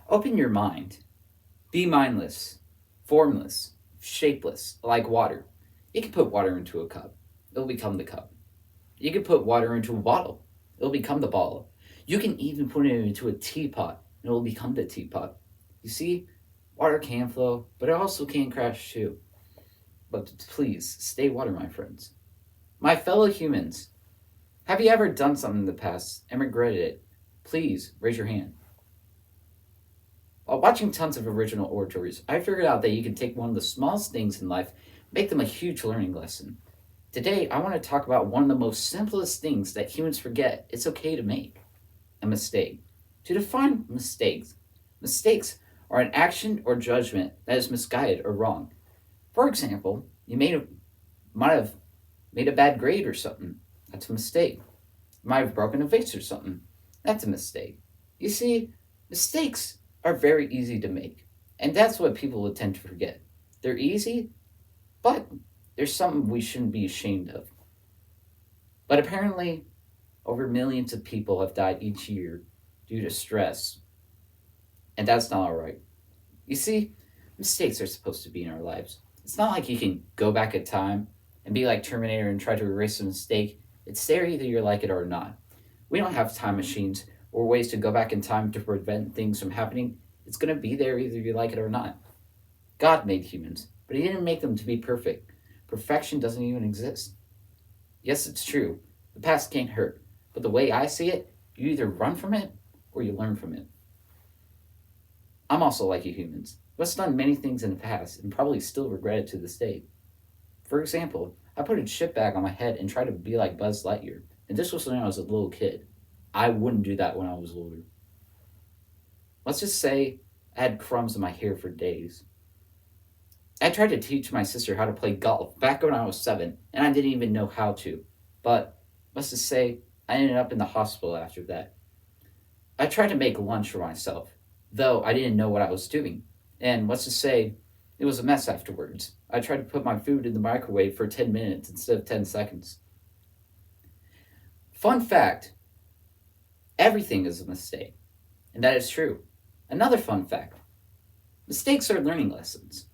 Open your mind. Be mindless, formless, shapeless, like water. You can put water into a cup, it'll become the cup. You can put water into a bottle, it'll become the bottle. You can even put it into a teapot, and it will become the teapot. You see, water can flow, but it also can crash too. But please, stay water, my friends. My fellow humans, have you ever done something in the past and regretted it? Please raise your hand. While watching tons of original oratories, I figured out that you can take one of the smallest things in life, make them a huge learning lesson. Today, I want to talk about one of the most simplest things that humans forget it's okay to make a mistake. To define mistakes are an action or judgment that is misguided or wrong. For example, might have made a bad grade or something. That's a mistake. You might have broken a vase or something. That's a mistake. You see, mistakes are very easy to make. And that's what people would tend to forget. They're easy, but there's something we shouldn't be ashamed of. But apparently, over millions of people have died each year due to stress, and that's not alright. You see, mistakes are supposed to be in our lives. It's not like you can go back in time and be like Terminator and try to erase a mistake. It's there either you like it or not. We don't have time machines or ways to go back in time to prevent things from happening. It's going to be there either you like it or not. God made humans, but He didn't make them to be perfect. Perfection doesn't even exist. Yes, it's true. The past can't hurt, but the way I see it, you either run from it or you learn from it. I'm also like you humans. I've done many things in the past and probably still regret it to this day. For example, I put a chip bag on my head and tried to be like Buzz Lightyear, and this was when I was a little kid. I wouldn't do that when I was older. Let's just say I had crumbs in my hair for days. I tried to teach my sister how to play golf back when I was 7, and I didn't even know how to. But let's just say I ended up in the hospital after that. I tried to make lunch for myself, though I didn't know what I was doing. And let's just say it was a mess afterwards. I tried to put my food in the microwave for 10 minutes instead of 10 seconds. Fun fact, everything is a mistake. And that is true. Another fun fact, mistakes are learning lessons.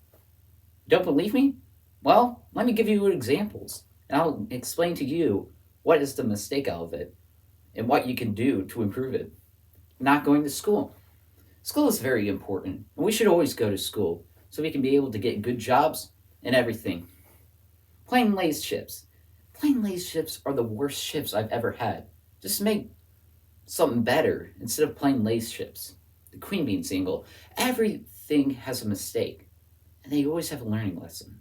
Don't believe me? Well, let me give you examples, and I'll explain to you what is the mistake out of it and what you can do to improve it. Not going to school. School is very important, and we should always go to school so we can be able to get good jobs and everything. Plain Lay's chips. Plain Lay's chips are the worst chips I've ever had. Just make something better instead of plain Lay's chips. The queen bean single. Everything has a mistake, and they always have a learning lesson.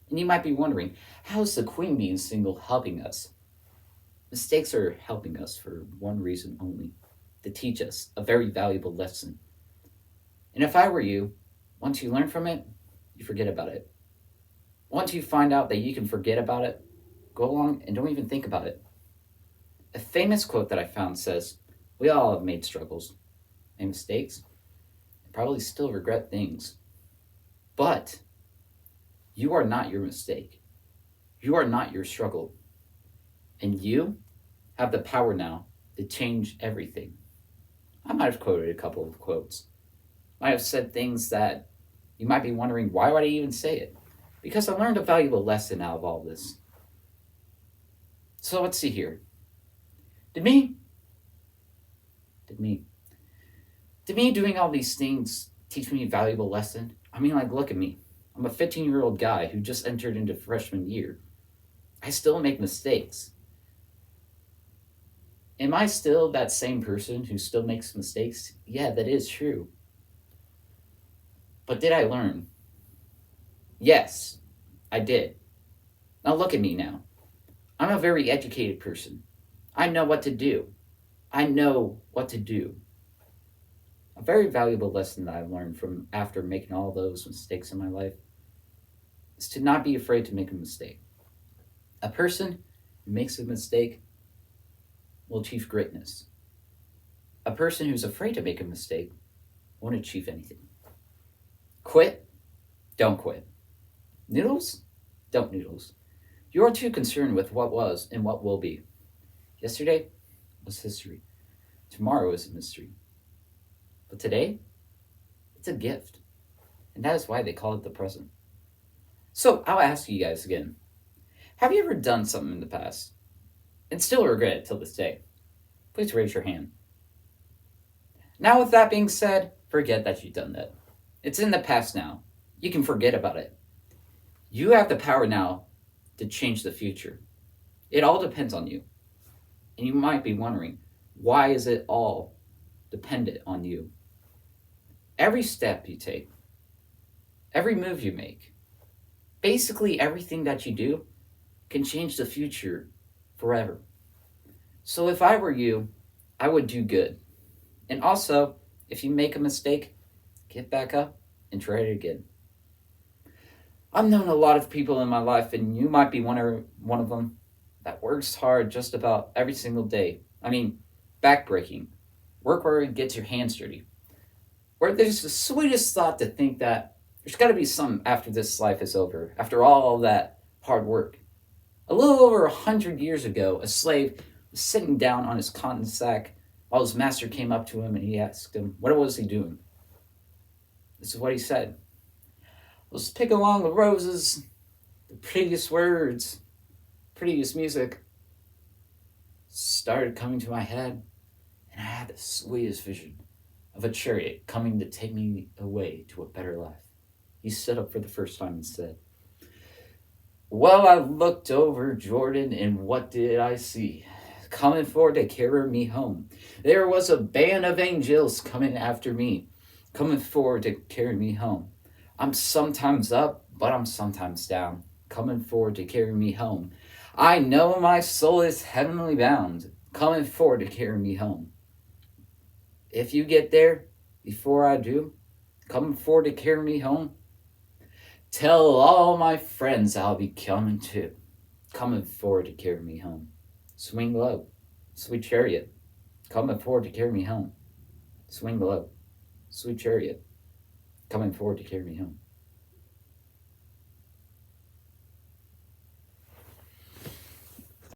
And you might be wondering, how is the queen bean single helping us? Mistakes are helping us for one reason only, to teach us a very valuable lesson. And if I were you, once you learn from it, you forget about it. Once you find out that you can forget about it, go along and don't even think about it. A famous quote that I found says, "We all have made struggles and mistakes, and probably still regret things. But you are not your mistake. You are not your struggle. And you have the power now to change everything." I might have quoted a couple of quotes. I have said things that you might be wondering, why would I even say it? Because I learned a valuable lesson out of all this. So let's see here. Did me doing all these things teach me a valuable lesson? I mean, like, look at me. I'm a 15-year-old guy who just entered into freshman year. I still make mistakes. Am I still that same person who still makes mistakes? Yeah, that is true. But did I learn? Yes, I did. Now look at me now. I'm a very educated person. I know what to do. I know what to do. A very valuable lesson that I've learned from after making all those mistakes in my life is to not be afraid to make a mistake. A person who makes a mistake will achieve greatness. A person who's afraid to make a mistake won't achieve anything. Quit? Don't quit. Noodles? Don't noodles. You're too concerned with what was and what will be. Yesterday was history. Tomorrow is a mystery. But today It's a gift. And that is why they call it the present. So I'll ask you guys again. Have you ever done something in the past and still regret it till this day? Please raise your hand. Now, with that being said, forget that you've done that. It's in the past now. You can forget about it. You have the power now to change the future. It all depends on you. And you might be wondering, why is it all dependent on you? Every step you take, every move you make, basically everything that you do can change the future forever. So if I were you, I would do good. And also, if you make a mistake, get back up and try it again. I've known a lot of people in my life, and you might be one of them, that works hard just about every single day. I mean, backbreaking. Work where it gets your hands dirty. Where there's the sweetest thought to think that there's got to be something after this life is over, after all that hard work. A little over 100 years ago, a slave was sitting down on his cotton sack while his master came up to him and he asked him, what was he doing? This is what he said. I was picking along the roses, the prettiest words, prettiest music started coming to my head, and I had the sweetest vision of a chariot coming to take me away to a better life. He stood up for the first time and said, well, I looked over Jordan, and what did I see? Coming forward to carry me home. There was a band of angels coming after me, coming forward to carry me home. I'm sometimes up, but I'm sometimes down, coming forward to carry me home. I know my soul is heavenly bound, coming forward to carry me home. If you get there before I do, coming forward to carry me home, tell all my friends I'll be coming too, coming forward to carry me home. Swing low, sweet chariot, coming forward to carry me home. Swing low, sweet chariot, coming forward to carry me home.